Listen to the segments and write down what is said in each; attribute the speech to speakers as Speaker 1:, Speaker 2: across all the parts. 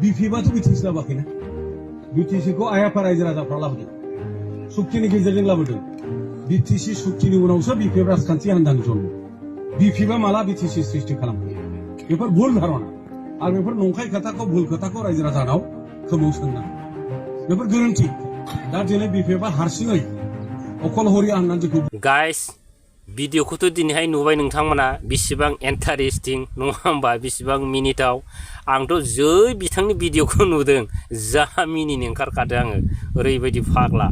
Speaker 1: बिपिएफआथ' BTC लाबोआखैना बिटिसिखौ आइ आफा रायजो राजाफ्रा लाबोदों सुक्तिनि गेजेरजों लाबोदों बिटिसि सुक्तिनि उनावसो बिपिएफ राजखान्थि हान्जानि जन्म बिपिएफआ माला बिटिसि सृष्टि खालामो बेफोर भुल धारना आरो बेफोर नंखाय खोथाखौ भुल खोथाखौ रायजो राजानाव खोमाव सोंना बेफोर गोरोन्थि दा दिनै बिपिएफआ हारसिङै अकलहरिया होननानै जोंखौ
Speaker 2: गाइस भिडिअखौथ' दिनैहाय नुबाय नोंथांमोना बेसेबां इन्टारेस्टिं नङा होमबा बेसेबां मिनिथाव आंथ' जै बिथांनि भिडिअखौ नुदों जा मिनिनो ओंखारखादों आङो ओरैबायदि फाग्ला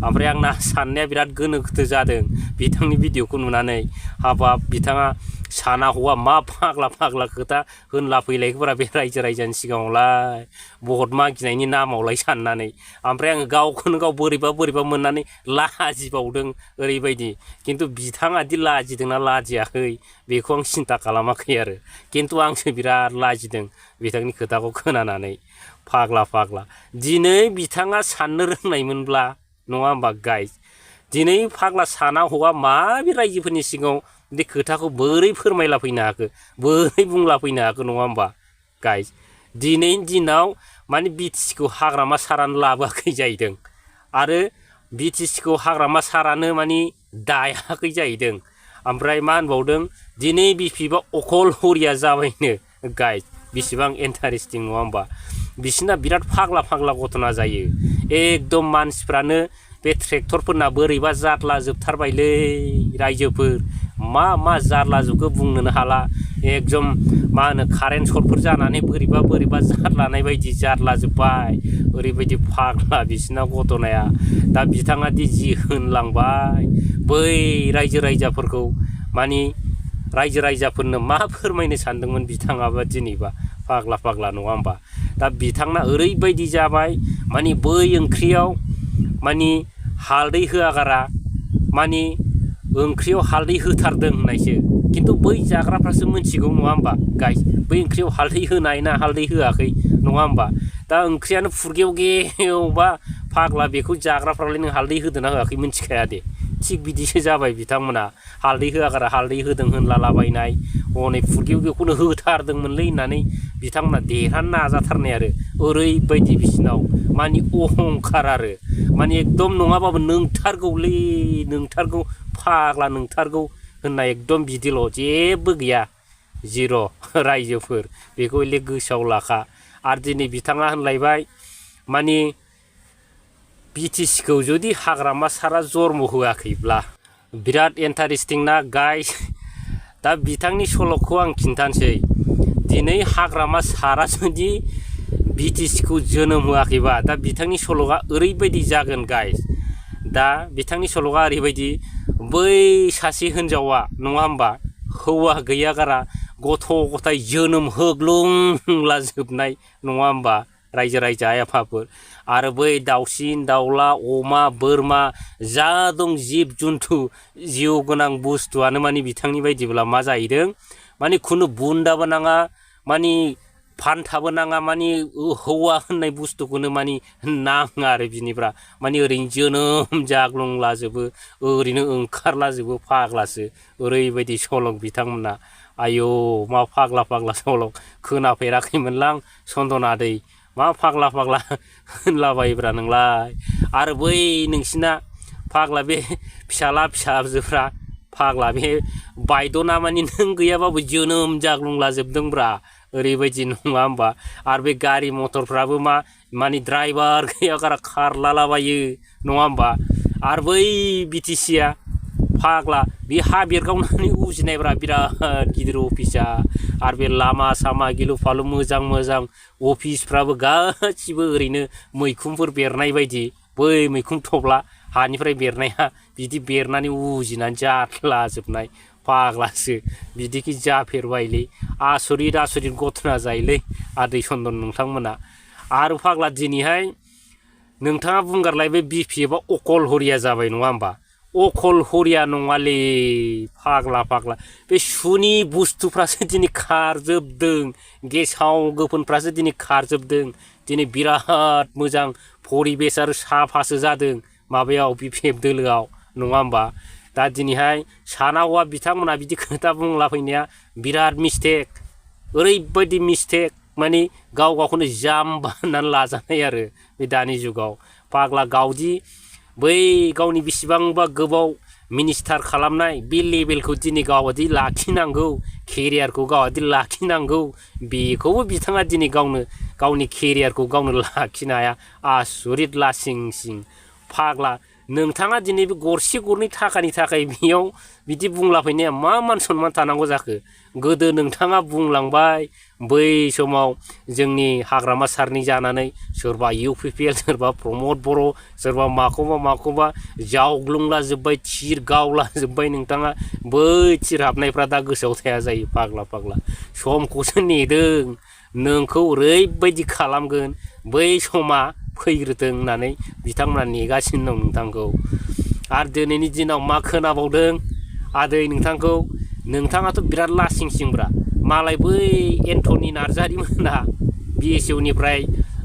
Speaker 2: ओमफ्राय आंना साननाया बिराद गोनो गोथो जादों बिथांनि भिडिअखौ नुनानै हाबाब बिथाङा साना हौवा मा फाग्ला फाग्ला खोथा होनला फैलायफोरा बे रायजो राजानि सिगाङावलाय भट मागिनायनि नामावलाय साननानै ओमफ्राय आङो गावखौनो गाव बोरैबा मोननानै लाजिबावदों ओरैबायदि खिन्थु बिथाङा दि लाजिदोंना लाजियाखै बेखौ आं सिन्था खालामाखै आरो खिन्थु आंसो बिराद लाजिदों बिथांनि खोथाखौ खोनानानै फाग्ला दिनै बिथाङा साननो रोंनायमोनब्ला नङा होमबा गाइस दिनै फाग्ला साना हौवा माबे रायजोफोरनि सिगाङाव बे खोथाखौ बोरै फोरमायला फैनो हाखो बोरै बुंला फैनो हाखो नङा होमबा गाइस दिनैनि दिनाव माने बिटिसिखौ हाग्रामा सारानो लाबोआखै जाहैदों आरो बिटिसिखौ हाग्रामा सारानो माने दायाखै जाहैदों ओमफ्राय मा होनबावदों दिनै बिपिएफआ अकलहरिया जाबायनो गाइस बेसेबां इन्टारेस्टिं नङा होमबा बिसिना बिराद फाग्ला घटना जायो एकदम मानसिफ्रानो बे ट्रेक्टरफोरना बोरैबा जारला जोबथारबायलै रायजोफोर मा जारला जोबखो बुंनोनो हाला एकदम मा होनो कारेन्ट सर्टफोर जानानै बोरैबा जारलानाय बायदि जारला जोब्बाय ओरैबायदि फाग्ला बिसिना घटनाया दा बिथाङा दि जि होनलांबाय बै रायजो राजाफोरखौ मानि रायजो राजाफोरनो मा फोरमायनो सानदोंमोन बिथाङाबा दिनैबा फाग्ला नङा होमबा दा बिथांना ओरैबायदि जाबाय मानि बै ओंख्रियाव मानि हालदै होआगारा मानि ओंख्रियाव हालदै होथारदों होननायसो खिन्थु बै जाग्राफ्रासो मिथिगौ नङा होमबा गाइस बै ओंख्रियाव हालदै होनाय ना हालदै होआखै नङा होमबा दा ओंख्रियानो फुरगेवबा फाग्ला बेखौ जाग्राफ्रालाय नों हालदै होदोंना होआखै मिथिखाया दे थिग बिदिसो जाबाय बिथांमोना हालदै होआगारा हालदै होदों होनलालाबायनाय हनै फुरगेवखौनो होथारदोंमोनलै होननानै बिथांमोना देरहानो नाजाथारनाय आरो ओरैबायदि बिसिनाव मानि अहंखार आरो मानि एकदम नङाबाबो नोंथारगौ फाग्ला नोंथारगौ होननाय एकदम बिदिल' जेबो गैया जिर' रायजोफोर बेखौ एले गोसोआव लाखा आरो दिनै बिथाङा होनलायबाय मानि बिटिसिखौ जुदि हाग्रामा सारा जन्म होआखैब्ला बिराद इन्टारेस्टिं ना गाइस दा बिथांनि सल'खौ आं खिन्थानोसै दिनै हाग्रामा सारा जुदि बिटिसिखौ जोनोम होआखैबा दा बिथांनि सल'आ ओरैबायदि जागोन गाइस दा बिथांनि सल'आ ओरैबायदि बै सासे हिनजावा नङा होमबा हौवा गैयागारा गथ' गथाय जोनोम होग्लुंला जोबनाय नङा होमबा रायजो राजा आइ आफाफोर आरो बै दाउसिन दाउला अमा बोरमा जा दं जिब जुन्थु जिउ गोनां बुस्थुआनो मानि बिथांनि बायदिब्ला मा जाहैदों मानि खुनु बुन्दाबो नाङा मानि फान्थाबो नाङा मानि हौवा होननाय बुस्थुखौनो मानि नाङा आरो बिनिफ्रा मानि ओरैनो जोनोम जाग्लुंलाजोबो ओरैनो ओंखारलाजोबो फाग्लासो ओरैबायदि सल' बिथांमोना आयौ मा फाग्ला सल' खोनाफेराखैमोनलां सन्दना दै मा फाग्ला होनलाबायोब्रा नोंलाय आरो बै नोंसिना फाग्ला बे फिसाजोफ्रा फाग्ला बे बायदना मानि नों गैयाबाबो जोनोम जाग्लुंलाजोबदोंब्रा ओरैबायदि नङा होमबा आरो बे गारि मथरफ्राबो मानि ड्राइभार गैयागारा खारलालाबायो नङा होमबा आरो बै बिटिसिया फाग्ला बे हा बेरगावनानै उजिनायब्रा बिराद गिदिर अफिसा आरो बे लामा सामा गिलु फालु मोजां अफिसफ्राबो गासिबो ओरैनो मैखुनफोर बेरनाय बायदि बै मैखुन थब्ला हानिफ्राय बेरनाया बिदि बेरनानै उजिनानै जाद्लाजोबनाय फाग्लासो बिदिखि जाफेरबायलै आसरित घटना जायोलै आदै चन्दन नोंथांमोना आरो फाग्ला दिनैहाय नोंथाङा बुंगारलायबाय बिपिएफआ अकलहरिया जाबाय नङा होमबा अकलहरिया नङालै फाग्ला बे सुनि बुस्थुफ्रासो दिनै खारजोबदों गेसाव गोफोनफ्रासो दिनै खारजोबदों दिनै बिराद मोजां परिबेस आरो साफासो जादों माबायाव बिपिएफ दोलोआव नङा होमबा दा दिनैहाय साना हौवा बिथांमोना बिदि खोथा बुंला फैनाया बिराद मिस्टेक ओरैबायदि मिस्टेक माने गाव गावखौनो जाम्बा होननानै लाजानाय आरो बे दानि जुगाव फाग्ला गावदि बै गावनि बेसेबांबा गोबाव मिनिस्टार खालामनाय बे लेभेलखौ दिनै गावादि लाखिनांगौ केरियारखौ गावादि लाखिनांगौ बेखौबो बिथाङा दिनै गावनो गावनि केरियारखौ गावनो लाखिनो हाया आसुरित लासिं सिं फाग्ला नोंथाङा दिनै बे गरसे गरनै थाखानि थाखाय बेयाव बिदि बुंलाफैनाया मा मान सनमान थानांगौ जाखो गोदो नोंथाङा बुंलांबाय बै समाव जोंनि हाग्रामा सारनि जानानै सोरबा UPPL सोरबा प्रमद बर' सोरबा माखौबा जावग्लुंला जोब्बाय थिर गावला जोब्बाय नोंथाङा बै थिर हाबनायफ्रा दा गोसोआव थाया जायो फाग्ला समखौसो नेदों नोंखौ ओरैबायदि खालामगोन बै समा फैग्रोथों होननानै बिथांमोना नेगासिनो दं नोंथांखौ आरो दिनैनि दिनाव मा खोनाबावदों आदै नोंथांखौ नोंथाङाथ' बिराद लासिं सिंब्रा मालाय बै एन्टनि नार्जारि मोना BSU निफ्राय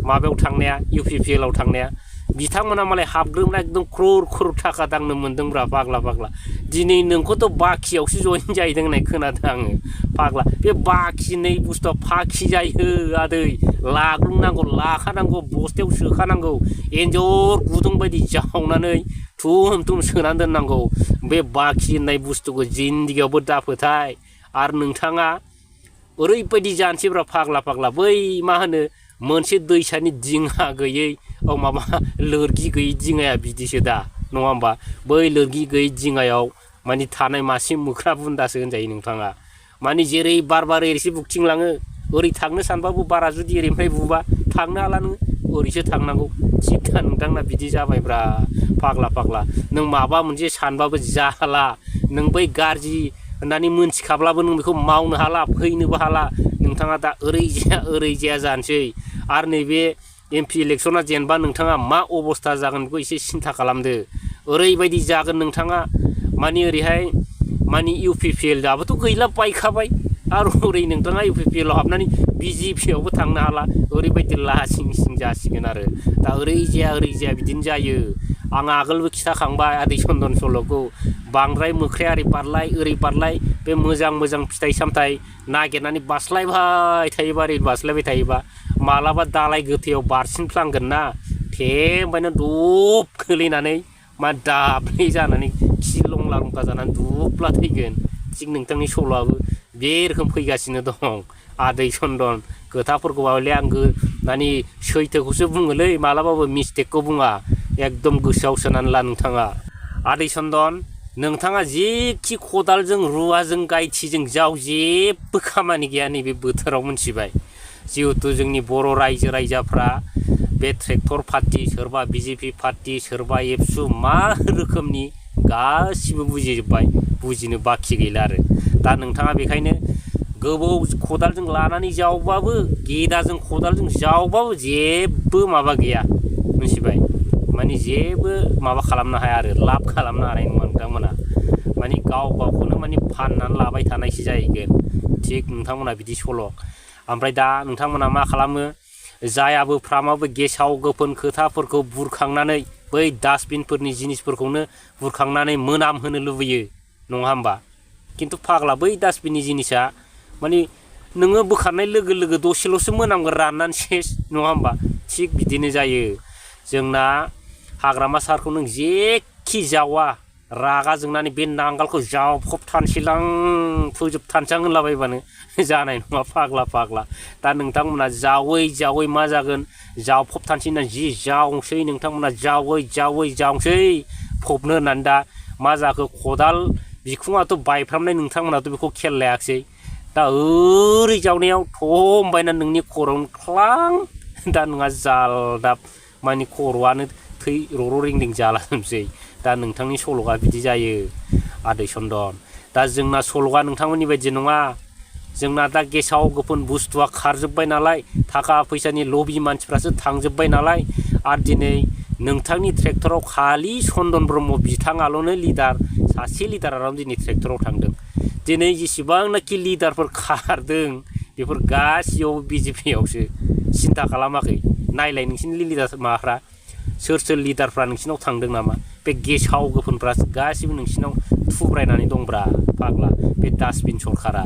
Speaker 2: माबायाव थांनाया UPPL आव थांनाया बिथांमोना मालाय हाबग्रोमना एकदम क्रर थाखा दांनो मोनदोंब्रा फाग्ला दिनै नोंखौथ' बाखियावसो जइन जाहैदों होननाय खोनादों आङो फाग्ला बे बाखिनै बुस्थुआ फाखि जायो आदै लाग्लुंनांगौ लाखानांगौ बस्थायाव सोखानांगौ एन्जर गुदुं बायदि जावनानै थुम सोनानै दोननांगौ बे बाखि होननाय बुस्थुखौ जिन्दगियावबो दाफोथाय आरो नोंथाङा ओरैबायदि जानोसैब्रा फाग्ला बै मा होनो मोनसे दैसानि दिङा गैयै माबा लोरगि गैयै दिङाया बिदिसो दा नङा होमबा बै लोरगि गैयै दिङायाव माने थानाय मासे मोख्रा बुन्दासो होनजायो नोंथाङा माने जेरै बार ओरैसो बुखथिंलाङो ओरै थांनो सानबाबो बारा जुदि ओरैनिफ्राय बुबा थांनो हाला नोङो ओरैसो थांनांगौ थिग दा नोंथांना बिदि जाबायब्रा फाग्ला नों माबा मोनसे सानबाबो जाला नों बै गाज्रि होननानै मोनथिखाब्लाबो नों बेखौ मावनो हाला फैनोबो हाला नोंथाङा दा ओरै जाया जानोसै आरो नैबे MP इलेक्सना जेनेबा नोंथाङा मा अबस्था जागोन बेखौ एसे सिन्था खालामदो ओरैबायदि जागोन नोंथाङा माने ओरैहाय माने UPPL दाबोथ' गैला बायखाबाय आरो ओरै नोंथाङा UPPL आव हाबनानै BJP आवबो थांनो हाला ओरैबायदि लासिं सिं जासिगोन आरो दा ओरै जाया बिदिनो जायो आं आगोलबो खिथाखांबाय आदै चन्दन सल'खौ बांद्राय मोख्राया ओरै बारलाय बे मोजां फिथाइ सामथाइ नागिरनानै बास्लायबाय थायोबा मालाबा दालाय गोथैयाव बारसिनफ्लांगोन ना थेबायना दब खोलैनानै मा दाब्ले जानानै खि लंला जानानै दुब्ला थैगोन थिग नोंथांनि सल'आबो बे रोखोम फैगासिनो दं आदै चन्दन खोथाफोरखौ हले आं माने सैथोखौसो बुङोलै मालाबाबो मिस्टेकखौ बुङा एकदम गोसोआव सोनानै ला नोंथाङा आदै चन्दन नोंथाङा जेखि खदालजों रुवाजों गायथिजों जाव जेबो खामानि गैया नैबे बोथोराव मोनथिबाय जिहेथु जोंनि बर' रायजोफ्रा बे ट्रेक्टर पार्टी सोरबा BJP पार्टी सोरबा एबसु मा रोखोमनि गासिबो बुजिजोब्बाय बुजिनो बाखि गैला आरो दा नोंथाङा बेखायनो गोबाव खदालजों लानानै जावबाबो गेदाजों खदालजों जावबाबो जेबो माबा गैया मोनथिबाय माने जेबो माबा खालामनो हाया आरो लाब खालामनो हानाय नङा नोंथांमोना माने गावखौनो माने फाननानै लाबाय थानायसो जाहैगोन थिग नोंथांमोना बिदि सल' ओमफ्राय दा नोंथांमोना मा खालामो जायाबो फ्रामाबो गेसाव गोफोन खोथाफोरखौ बुरखांनानै बै डास्टबिनफोरनि जिनिसफोरखौनो बुरखांनानै मोनामहोनो लुबैयो नङा होमबा खिन्थु फाग्ला बै डास्टबिननि जिनिसा माने नोङो बोखारनाय लोगो दसेल'सो मोनामगोन राननानै सेस नङा होमबा थिग बिदिनो जायो जोंना हाग्रामा सारखौ नों जेखि जावा रागा जोंनानै बे नांगालखौ जावफबथानसैलां फोजोबथानसां होनलाबायबानो जानाय नङा फाग्ला दा नोंथांमोना जावै मा जागोन जावफबथानसै होननानै जि जावसै नोंथांमोना जावसै फबनो होननानै दा मा जाखो खदाल बिखुङाथ' बायफ्रामनाय नोंथांमोनाथ' बेखौ खेल लायाखिसै दा ओरै जावनायाव थमबायना नोंनि खर'आवनो ख्लां दा नोंहा जालदाब माने खर'आनो थै र' रिं जालाजोबसै दा नोंथांनि सल'आ बिदि जायो आदै चन्दन दा जोंना सल'आ नोंथांमोननि बायदि नङा जोंना दा गेसाव गोफोन बुस्थुआ खारजोब्बाय नालाय थाखा फैसानि लबि मानसिफ्रासो थांजोब्बाय नालाय आरो दिनै नोंथांनि ट्रेक्टराव खालि चन्दन ब्रह्म बिथाङाल'नो लिडार सासे लिडारानो दिनै ट्रेक्टराव थांदों दिनै जेसेबांनाखि लिडारफोर खारदों बेफोर गासैयावबो BJP आवसो सिन्था खालामाखै नायलाय नोंसिनि लिडार माबाफ्रा सोर लिडारफ्रा नोंसिनाव थांदों नामा बे गेसाव गोफोनफ्रा गासिबो नोंसिनाव थुब्रायनानै दंब्रा फाग्ला बे डास्टबिन सरखारा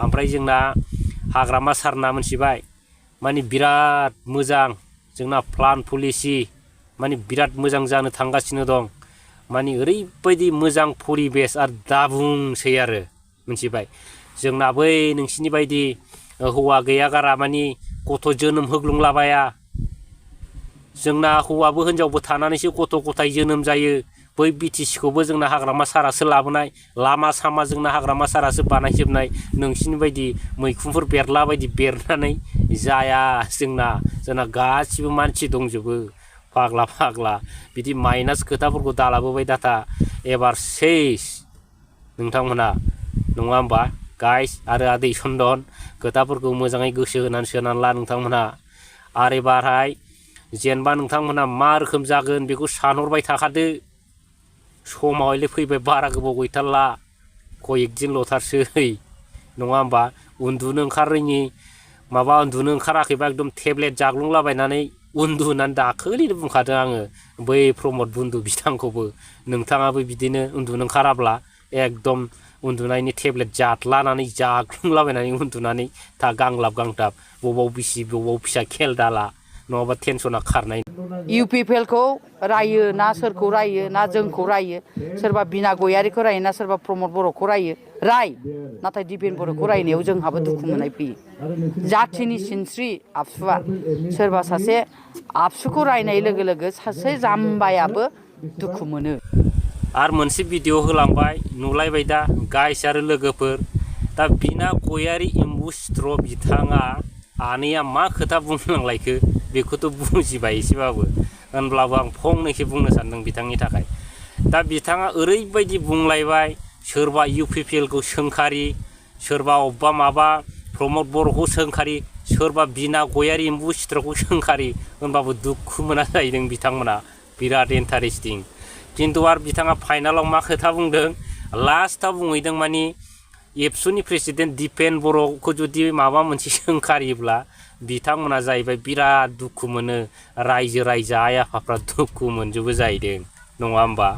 Speaker 2: ओमफ्राय जोंना हाग्रामा सारना मोनथिबाय माने बिराद मोजां जोंना प्लान पलिसि माने बिराद मोजां जानो थांगासिनो दं माने ओरैबायदि मोजां परिबेस आरो दाबुंसै आरो मिथिबाय जोंना बै नोंसिनि बायदि हौवा गैया गारा माने गथ' जोनोम होग्लुंलाबाया जोंना हौवाबो हिनजावबो थानानैसो गथ' गथाय जोनोम जायो बै बिटिसिखौबो जोंना हाग्रामा सारासो लाबोनाय लामा सामा जोंना हाग्रामा सारासो बानायजोबनाय नोंसिनि बायदि मैखुनफोर बेरला बायदि बेरनानै जाया जोंना गासिबो मानसि दंजोबो फाग्ला फाग्ला बिदि माइनास खोथाफोरखौ दालाबोबाय दाथा एबार सेस नोंथांमोना नङा होमबा गाइस आरो आदै सन्दन खोथाफोरखौ मोजाङै गोसो होनानै सोनानै ला नोंथांमोना आरो एबारहाय जेनेबा नोंथांमोना मा रोखोम जागोन बेखौ सानहरबाय थाखादो समाव हयले फैबाय बारा गोबाव गैथारला कयेक दिनल'थारसै नङा होमबा उन्दुनो ओंखारैनि माबा उन्दुनो ओंखाराखैबा एकदम टेब्लेट जाग्लुंलाबायनानै उन्दु होननानै दाखालिनो बुंखादों आङो बै प्रमद बुन्दु बिथांखौबो नोंथाङाबो बिदिनो उन्दुनो ओंखाराब्ला एकदम उन्दुनायनि टेब्लेट जाद्लानानै जाग्लुंलाबायनानै उन्दुनानै था गांलाब गांथाब बबाव बिसि बबाव फिसा खेल दाला नङाबा टेनसना खारनाय
Speaker 3: UPPL खौ रायो ना सोरखौ रायो ना जोंखौ रायो सोरबा बिना गयारिखौ रायो ना सोरबा प्रमद बर'खौ रायो राय नाथाय दिपेन बर'खौ रायनायाव जोंहाबो दुखु मोननाय फैयो जाथिनि सिनस्रि आबसुआ सोरबा सासे आबसुखौ रायनाय लोगो लोगो सासे जाम्बायाबो दुखु मोनो
Speaker 2: आरो मोनसे भिडिअ होलांबाय नुलायबाय दा गाइस आरो लोगोफोर दा बिना गयारि एम्बु सिथ्र बिथाङा आनैया मा खोथा बुंलांलायखो बेखौथ' बुजिबाय एसेबाबो होनब्लाबो आं फंनैसो बुंनो सानदों बिथांनि थाखाय दा बिथाङा ओरैबायदि बुंलायबाय सोरबा UPPL खौ सोंखारि सोरबा अबेबा माबा प्रमद बर'खौ सोंखारि सोरबा बिना गयारि एम्बु सिथ्रखौ सोंखारि होनबाबो दुखु मोना जाहैदों बिथांमोना बिराद इन्टारेस्टिं खिन्थु आरो बिथाङा फाइनालाव मा खोथा बुंदों लास्टआव बुंहैदों मानि एबसुनि प्रेसिडेन्ट दिपेन बर'खौ जुदि माबा मोनसे सोंखारियोब्ला बिथांमोना जाहैबाय बिराद दुखु मोनो रायजो राजा आइ आफाफ्रा दुखु मोनजोबो जाहैदों नङा होमबा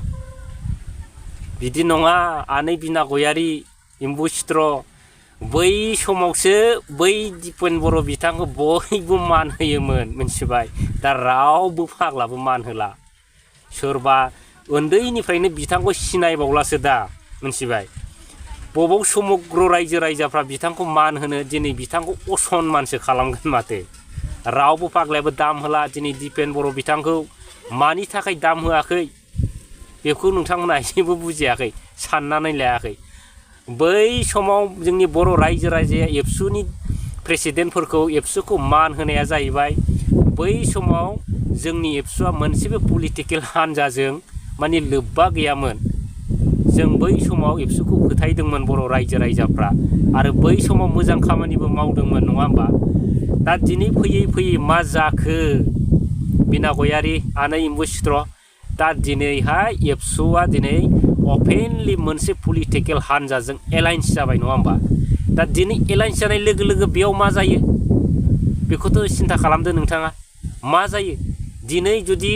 Speaker 2: बिदि नङा आनै बिना गयारि एम्बु सिथ्र बै समावसो बै दिपेन बर' बिथांखौ बयबो मान होयोमोन मिथिबाय दा रावबो फाग्लाबो मान होला सोरबा उन्दैनिफ्रायनो बिथांखौ सिनायबावलासो दा मिथिबाय बबाव समग्र रायजो राजाफ्रा बिथांखौ मान होनो दिनै बिथांखौ असनमानसो खालामगोन माथो रावबो फाग्लायाबो दाम होला दिनै दिपेन बर' बिथांखौ मानि थाखाय दाम होआखै बेखौ नोंथांमोना एसेबो बुजियाखै साननानै लायाखै बै समाव जोंनि बर' रायजो राजाया एबसुनि प्रेसिडेन्टफोरखौ एबसुखौ मान होनाया जाहैबाय बै समाव जोंनि एबसुआ मोनसेबो पलिटिकेल हान्जाजों माने लोब्बा गैयामोन जों बै समाव एबसुखौ फोथायदोंमोन बर' रायजो राजाफ्रा आरो बै समाव मोजां खामानिबो मावदोंमोन नङा होमबा दा दिनै फैयै फैयै मा जाखो बिना गयारि आनै एम्बु सिथ्र दा दिनैहाय एबसुआ दिनै अपेनलि मोनसे पलिटिकेल हान्जाजों एलायन्स जाबाय नङा होमबा दा दिनै एलायन्स जानाय लोगो लोगो बेयाव मा जायो बेखौथ' सिन्था खालामदो नोंथाङा मा जायो दिनै जुदि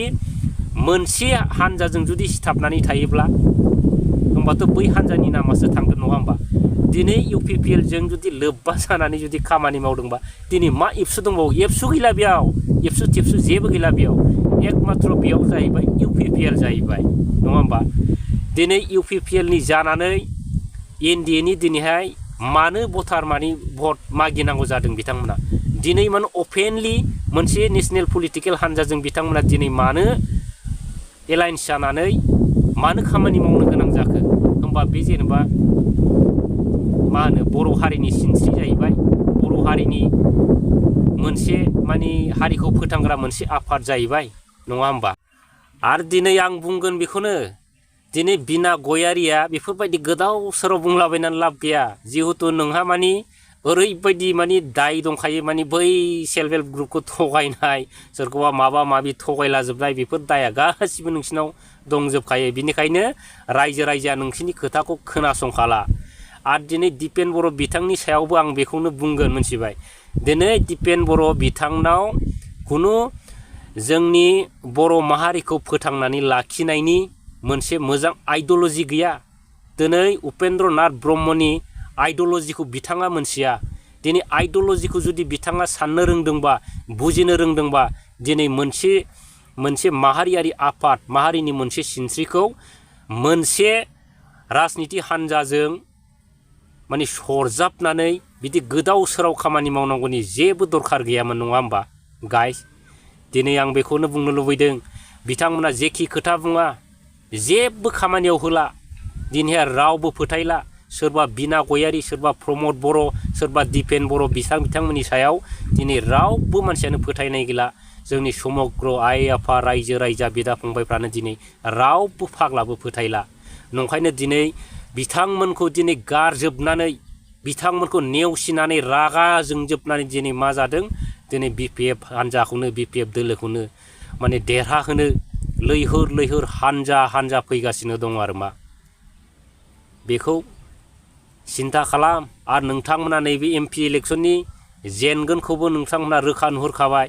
Speaker 2: मोनसे हान्जाजों जुदि सिथाबनानै थायोब्ला होमबाथ' बै हान्जानि नामासो थांगोन नङा होमबा दिनै UPPL जों जुदि लोब्बा जानानै जुदि खामानि मावदोंबा दिनै मा एबसु दंबावो एबसु गैला बेयाव एबसु टेबसु जेबो गैला बेयाव एकमात्र बेयाव जाहैबाय UPPL जाहैबाय नङा होमबा दिनै UPPL नि जानानै NDA नि दिनैहाय मानो भटार मानि भट मागिनांगौ जादों बिथांमोना दिनै मानो अपेनलि मोनसे नेसनेल पलिटिकेल हान्जाजों बिथांमोना दिनै मानो एलायन्स जानानै मानो खामानि मावनो गोनां जाखो होमबा बे जेनेबा मा होनो बर' हारिनि सिनस्रि जाहैबाय बर' हारिनि मोनसे माने हारिखौ फोथांग्रा मोनसे आफाद जाहैबाय नङा होमबा आरो दिनै आं बुंगोन बेखौनो दिनै बिना गयारिया बेफोरबायदि गोदाव सोराव बुंलाबायनानै लाब गैया जिहेतु नोंहा मानि ओरैबायदि मानि दाय दंखायो मानि बै सेल्फ हेल्प ग्रुपखौ थगायनाय सोरखौबा माबा माबि थगायलाजोबनाय बेफोर दाया गासिबो नोंसिनाव दंजोबखायो बिनिखायनो रायजो राजाया नोंसिनि खोथाखौ खोनासंखाला आरो दिनै दिपेन बर' बिथांनि सायावबो आं बेखौनो बुंगोन मिथिबाय दिनै दिपेन बर' बिथांनाव खुनु जोंनि बर' माहारिखौ फोथांनानै लाखिनायनि मोनसे मोजां आइडिय'लजि गैया दिनै उपेन्द्र नाथ ब्रह्मनि आइडिय'लजिखौ बिथाङा मोनथिया दिनै आइडिअलजिखौ जुदि बिथाङा साननो रोंदोंबा बुजिनो रोंदोंबा दिनै मोनसे माहारियारि आफाद माहारिनि मोनसे सिनस्रिखौ मोनसे राजनिति हान्जाजों माने सरजाबनानै बिदि गोदाव सोराव खामानि मावनांगौनि जेबो दरखार गैयामोन नङा होमबा गाइस। दिनै आं बेखौनो बुंनो लुबैदों बिथांमोना जेखि खोथा बुङा जेबो खामानियाव होला दिनैहाय रावबो फोथायला सोरबा बिना गयारि सोरबा प्रमद बर' सोरबा दिपेन बर' बिथांमोननि सायाव दिनै रावबो मानसियानो फोथायनाय गैला। जोंनि समग्र आइ आफा रायजो राजा बिदा फंबायफ्रानो दिनै रावबो फाग्लाबो फोथायला। नंखायनो दिनै बिथांमोनखौ दिनै गारजोबनानै बिथांमोनखौ नेवसिनानै रागा जोंजोबनानै दिनै मा जादों दिनै BPF हान्जाखौनो BPF दोलोखौनो माने देरहाहोनो लैहोर लैहोर हान्जा फैगासिनो दं आरो मा बेखौ सिन्था खालाम। आरो नोंथांमोना नैबे MP इलेक्सननि जेनगोनखौबो नोंथांमोना रोखा नुहुरखाबाय।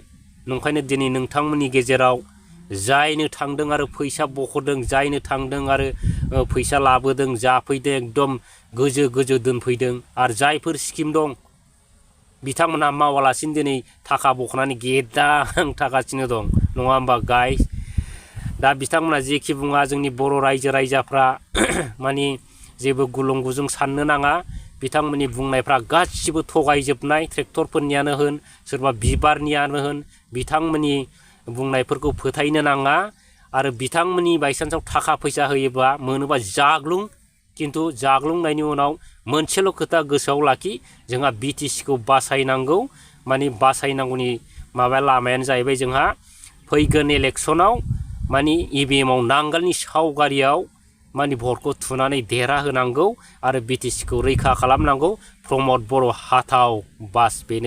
Speaker 2: नंखायनो दिनै नोंथांमोननि गेजेराव जायनो थांदों आरो फैसा बख'दों जायनो थांदों आरो फैसा लाबोदों जाफैदों एकदम गोजो दोनफैदों आरो जायफोर स्किम दं बिथांमोनहा मावालासिनो दिनै थाखा बख'नानै गेदां थागासिनो दं नङा होमबा गाइस। दा बिथांमोना जेखि बुङा जोंनि बर' रायजो राजाफ्रा माने जेबो गुलुं गुजुं साननो नाङा। बिथांमोननि बुंनायफ्रा गासिबो थगायजोबनाय ट्रेक्टरफोरनियानो होन सोरबा बिबारनियानो होन बिथांमोननि बुंनायफोरखौ फोथायनो नाङा। आरो बिथांमोननि बायसान्सआव थाखा फैसा होयोबा मोनोबा जाग्लुं खिन्थु जाग्लुंनायनि उनाव मोनसेल' खोथा गोसोआव लाखि जोंहा BTCखौ बासायनांगौ माने बासायनांगौनि लामायानो जाहैबाय जोंहा फैगोन इलेक्सनाव माने EVMआव नांगोलनि सावगारियाव माने भटखौ थुनानै देरहाहोनांगौ आरो BTCखौ रैखा खालामनांगौ। प्रमद बर' हाथाव बास बेनो।